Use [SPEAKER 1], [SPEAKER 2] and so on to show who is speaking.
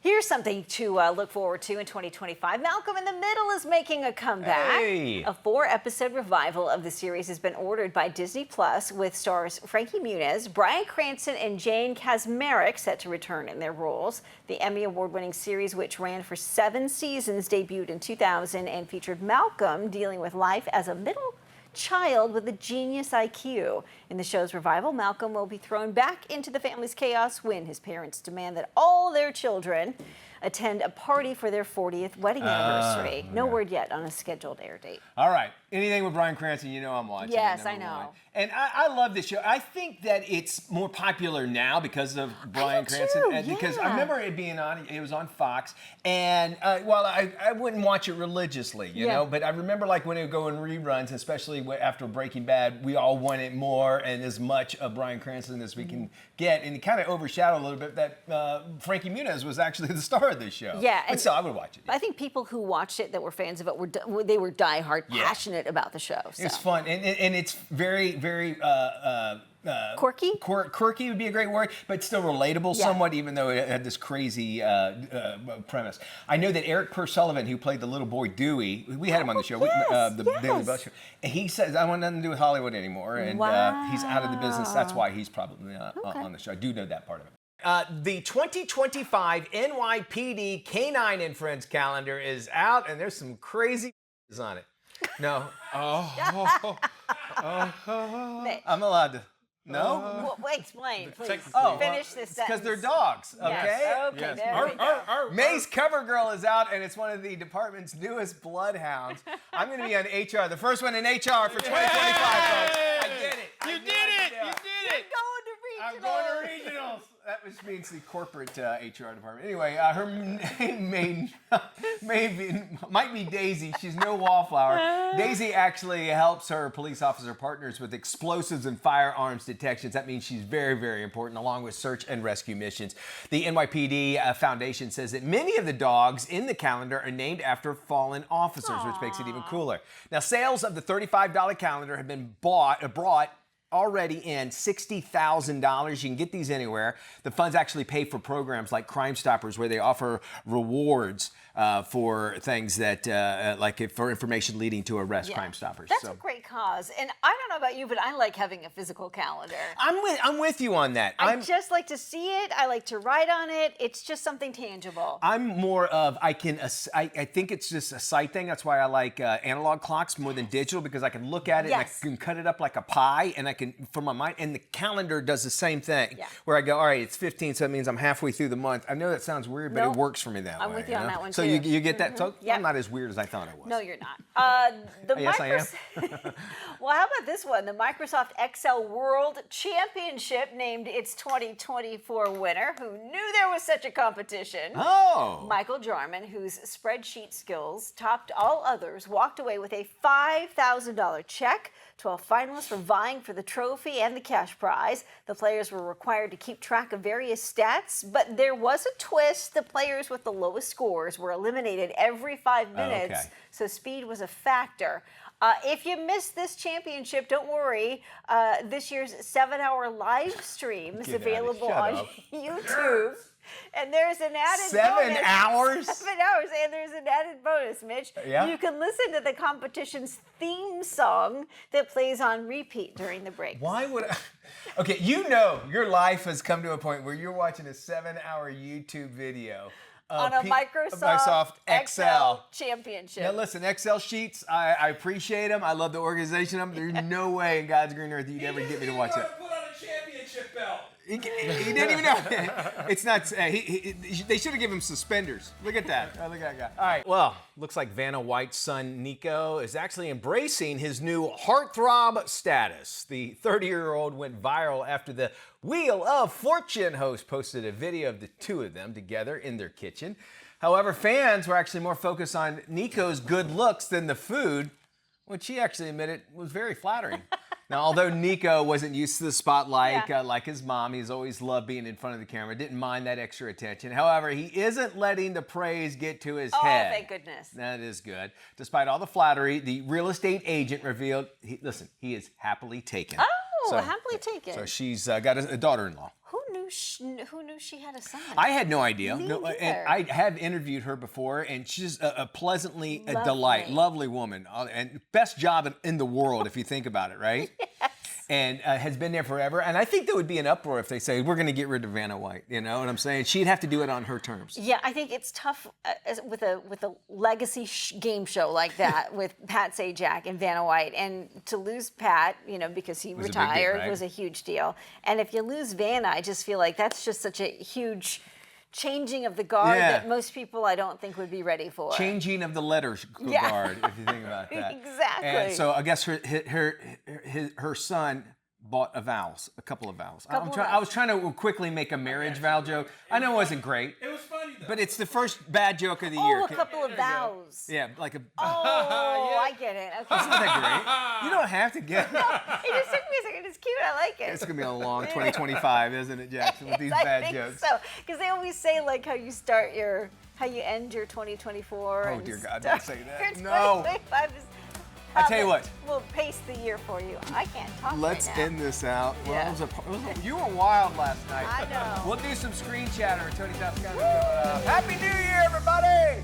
[SPEAKER 1] Here's something to look forward to in 2025. Malcolm in the Middle is making a comeback.
[SPEAKER 2] Hey.
[SPEAKER 1] A 4-episode revival of the series has been ordered by Disney Plus with stars Frankie Muniz, Bryan Cranston, and Jane Kaczmarek set to return in their roles. The Emmy Award-winning series, which ran for 7 seasons, debuted in 2000 and featured Malcolm dealing with life as a middle child with a genius IQ. In the show's revival, Malcolm will be thrown back into the family's chaos when his parents demand that all their children attend a party for their 40th wedding anniversary. No word yet on a scheduled air date.
[SPEAKER 2] All right. Anything with Bryan Cranston, you know I'm watching.
[SPEAKER 1] Yes, I know.
[SPEAKER 2] And I love this show. I think that it's more popular now because of Bryan Cranston.
[SPEAKER 1] Too,
[SPEAKER 2] Because I remember it being on, it was on Fox. And while I wouldn't watch it religiously, you know, but I remember like when it would go in reruns, especially after Breaking Bad, we all wanted more and as much of Bryan Cranston as we can get. And it kind of overshadowed a little bit that Frankie Muniz was actually the star of this show.
[SPEAKER 1] Yeah.
[SPEAKER 2] But still, I would watch it.
[SPEAKER 1] I think people who watched it that were fans of it they were diehard, passionate about the show. So.
[SPEAKER 2] It's fun, and it's very
[SPEAKER 1] quirky?
[SPEAKER 2] Quirky would be a great word, but still relatable somewhat, even though it had this crazy premise. I know that Eric Sullivan, who played the little boy Dewey, we had him on the show, the Daily Buzz show, and he says, I want nothing to do with Hollywood anymore, and he's out of the business. That's why he's probably on the show. I do know that part of it. The 2025 NYPD Canine and Friends calendar is out, and there's some crazy on it. No. I'm allowed to. No?
[SPEAKER 1] Well, explain, please. Finish this sentence.
[SPEAKER 2] Because they're dogs, okay?
[SPEAKER 1] Yes. Okay, there we go.
[SPEAKER 2] May's CoverGirl is out, and it's one of the department's newest bloodhounds. I'm going to be on HR, the first one in HR for 2025, folks. I did it.
[SPEAKER 3] You did it. You did it.
[SPEAKER 2] I'm going to regionals. That which means the corporate HR department. Anyway, her name might be Daisy. She's no wallflower. Daisy actually helps her police officer partners with explosives and firearms detections. That means she's very, very important, along with search and rescue missions. The NYPD Foundation says that many of the dogs in the calendar are named after fallen officers, which makes it even cooler. Now, sales of the $35 calendar have been brought already in $60,000. You can get these anywhere. The funds actually pay for programs like Crime Stoppers, where they offer rewards for things that, for information leading to arrest Crime Stoppers.
[SPEAKER 1] That's a great cause. And I don't know about you, but I like having a physical calendar.
[SPEAKER 2] I'm with you on that.
[SPEAKER 1] I just like to see it. I like to write on it. It's just something tangible.
[SPEAKER 2] I'm more of, I think it's just a sight thing. That's why I like analog clocks more than digital, because I can look at it and I can cut it up like a pie, and I can, from my mind, and the calendar does the same thing. Where I go, all right, it's 15, so that means I'm halfway through the month. I know that sounds weird, but it works for me that way.
[SPEAKER 1] I'm with you on that one,
[SPEAKER 2] so
[SPEAKER 1] too.
[SPEAKER 2] you get that? So I'm not as weird as I thought I was.
[SPEAKER 1] No, you're not.
[SPEAKER 2] Yes, I am.
[SPEAKER 1] Well, how about this one? The Microsoft Excel World Championship named its 2024 winner, who knew there was such a competition. Michael Jarman, whose spreadsheet skills topped all others, walked away with a $5,000 check. 12 finalists were vying for the trophy and the cash prize. The players were required to keep track of various stats, but there was a twist. The players with the lowest scores were eliminated every 5 minutes, so speed was a factor. If you missed this championship, don't worry. This year's 7-hour live stream is available on YouTube. And there's an added bonus.
[SPEAKER 2] 7 hours?
[SPEAKER 1] 7 hours, and there's an added bonus, Mitch. You can listen to the competition's theme song that plays on repeat during the break.
[SPEAKER 2] Why would I? Okay, you know your life has come to a point where you're watching a 7-hour YouTube video
[SPEAKER 1] on a Microsoft Excel championship.
[SPEAKER 2] Now listen, Excel sheets, I appreciate them. I love the organization of them. There's no way in God's green earth you'd ever get me to watch it.
[SPEAKER 3] Put on a championship belt.
[SPEAKER 2] He didn't even know. It's not. They should have given him suspenders. Look at that. Look at that guy. All right. Well, looks like Vanna White's son Nico is actually embracing his new heartthrob status. The 30-year-old went viral after the Wheel of Fortune host posted a video of the two of them together in their kitchen. However, fans were actually more focused on Nico's good looks than the food, which he actually admitted was very flattering. Now, although Nico wasn't used to the spotlight like his mom, he's always loved being in front of the camera, didn't mind that extra attention. However, he isn't letting the praise get to his head.
[SPEAKER 1] Oh, thank goodness.
[SPEAKER 2] That is good. Despite all the flattery, the real estate agent revealed, he is happily taken.
[SPEAKER 1] Oh, happily taken.
[SPEAKER 2] So she's got a daughter-in-law.
[SPEAKER 1] Who knew who knew she had a son?
[SPEAKER 2] I had no idea.
[SPEAKER 1] Me
[SPEAKER 2] No,
[SPEAKER 1] neither.
[SPEAKER 2] and I have interviewed her before, and she's a pleasantly a
[SPEAKER 1] Lovely.
[SPEAKER 2] delight, lovely woman, and best job in the world if you think about it, right?
[SPEAKER 1] Yes.
[SPEAKER 2] And has been there forever. And I think there would be an uproar if they say, we're going to get rid of Vanna White. You know what I'm saying? She'd have to do it on her terms.
[SPEAKER 1] Yeah, I think it's tough with a legacy game show like that with Pat Sajak and Vanna White, and to lose Pat, because he
[SPEAKER 2] Was a big deal,
[SPEAKER 1] retired,
[SPEAKER 2] right?
[SPEAKER 1] was a huge deal. And if you lose Vanna, I just feel like that's just such a huge changing of the guard
[SPEAKER 2] Yeah.
[SPEAKER 1] that most people I don't think would be ready for.
[SPEAKER 2] Changing of the letters
[SPEAKER 1] Yeah.
[SPEAKER 2] guard, if you think about that.
[SPEAKER 1] Exactly.
[SPEAKER 2] And so I guess her son bought a couple of vows. I was trying to quickly make a marriage vow joke. I know it wasn't great,
[SPEAKER 3] It was funny though.
[SPEAKER 2] but it's the first bad joke of the year.
[SPEAKER 1] Oh, a couple of vows.
[SPEAKER 2] Yeah, like a.
[SPEAKER 1] Oh, I get it. Okay.
[SPEAKER 2] Isn't that great? You don't have to get.
[SPEAKER 1] It just took me a second. It's cute. I like it.
[SPEAKER 2] It's gonna be a long 2025, isn't it, Jackson, with these
[SPEAKER 1] Yes, I
[SPEAKER 2] bad
[SPEAKER 1] think
[SPEAKER 2] jokes?
[SPEAKER 1] So, because they always say like how you end your 2024.
[SPEAKER 2] Oh,
[SPEAKER 1] and
[SPEAKER 2] dear God,
[SPEAKER 1] start
[SPEAKER 2] don't say that.
[SPEAKER 1] your
[SPEAKER 2] No.
[SPEAKER 1] 2025 is
[SPEAKER 2] I tell you what.
[SPEAKER 1] We'll pace the year for you. I can't talk
[SPEAKER 2] Let's
[SPEAKER 1] right now.
[SPEAKER 2] end this out. Well,
[SPEAKER 1] Yeah.
[SPEAKER 2] you were wild last night.
[SPEAKER 1] I know.
[SPEAKER 2] We'll do some screen chatter. Tony Toscano coming up. Happy New Year, everybody!